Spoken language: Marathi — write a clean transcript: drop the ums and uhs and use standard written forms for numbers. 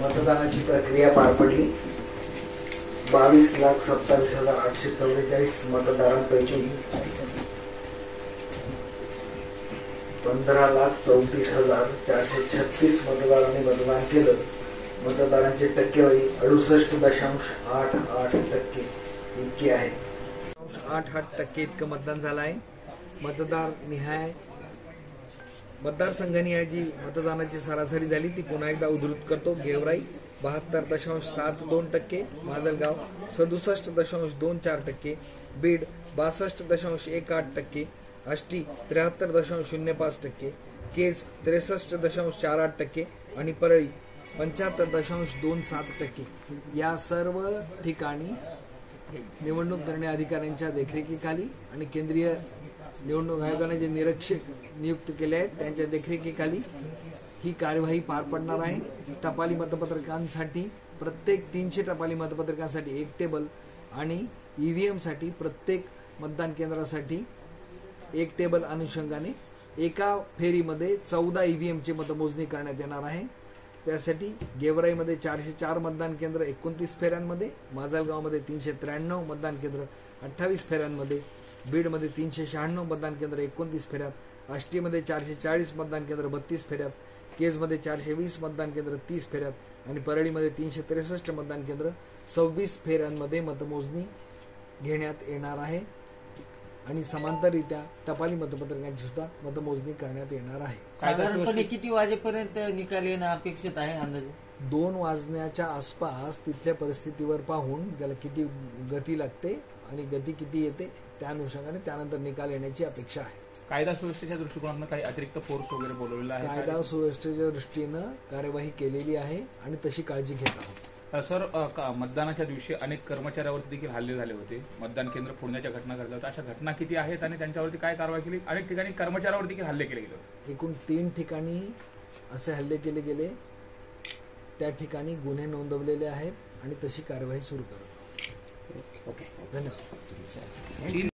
मतदानाची प्रक्रिया पार पडली। 22,27,844 मतदारांपैकी 15,34,436 मतदारांनी मतदान केलं। मतदारांची टक्केवारी 68.88% इतकी आहे। 88% इतकं मतदान झालं आहे। मतदार निहाय मतदारसंघनिहाय जी मतदानाची सरासरी झाली ती पुन्हा एकदा उद्धृत करतो। गेवराई 72.72%, माजलगाव 67.24%, बीड 62.18%, आष्टी 73.05%, केज 63.48% आणि परळी 75.27%। या सर्व ठिकाणी निवडणूक निर्णय अधिकाऱ्यांच्या देखरेखीखाली आणि केंद्रीय निवडणूक आयोगाने जे निरीक्षक नियुक्त केले आहेत त्यांच्या देखरेखीखाली ही कार्यवाही पार पडणार आहे। टपाली मतपत्रकांसाठी प्रत्येक 300 टपाली मतपत्रकांसाठी एक टेबल आणि ईव्हीएम साठी प्रत्येक मतदान केंद्रासाठी एक टेबल अनुषंगाने एका फेरीमध्ये 14 ईव्हीएमची मतमोजणी करण्यात येणार आहे। त्यासाठी गेवराईमध्ये 404 मतदान केंद्र 29 फेऱ्यांमध्ये, माजलगावमध्ये 393 मतदान केंद्र 28 फेऱ्यांमध्ये, बीडमध्ये 396 मतदान केंद्र 29 फेऱ्यात, आष्टीमध्ये 440 मतदान केंद्र 32 फेऱ्यात, केजमध्ये 420 मतदान केंद्र 30 फेऱ्यात आणि परळीमध्ये 363 मतदान केंद्र 26 फेऱ्यांमध्ये मतमोजणी घेण्यात येणार आहे आणि समांतररित्या टपाली मतपत्रकांची सुद्धा मतमोजणी करण्यात येणार आहे। साधारणपणे किती वाजेपर्यंत निकाल येणं अपेक्षित आहे अंदाजे? 2 वाजण्याच्या आसपास तिथल्या परिस्थितीवर पाहून त्याला किती गती लागते आणि गती किती येते त्या अनुषंगाने त्यानंतर निकाल येण्याची अपेक्षा आहे। कायदा सुव्यवस्थेच्या दृष्टिकोनातून काही अतिरिक्त फोर्स वगैरे बोलवलेला आहे? कायदा सुव्यवस्थेच्या दृष्टीनं कार्यवाही केलेली आहे आणि तशी काळजी घेत आहोत। सर, मतदानाच्या दिवशी अनेक कर्मचाऱ्यावरती देखील हल्ले झाले होते, मतदान केंद्र फोडण्याच्या घटना घडल्या होत्या। अशा घटना किती आहेत आणि त्यांच्यावरती काय कारवाई केली? अनेक ठिकाणी कर्मचाऱ्यावर देखील हल्ले केले गेले। एकूण 3 ठिकाणी असे हल्ले केले गेले, त्या ठिकाणी गुन्हे नोंदवलेले आहेत आणि तशी कार्यवाही सुरू करतो। ओके, धन्यवाद।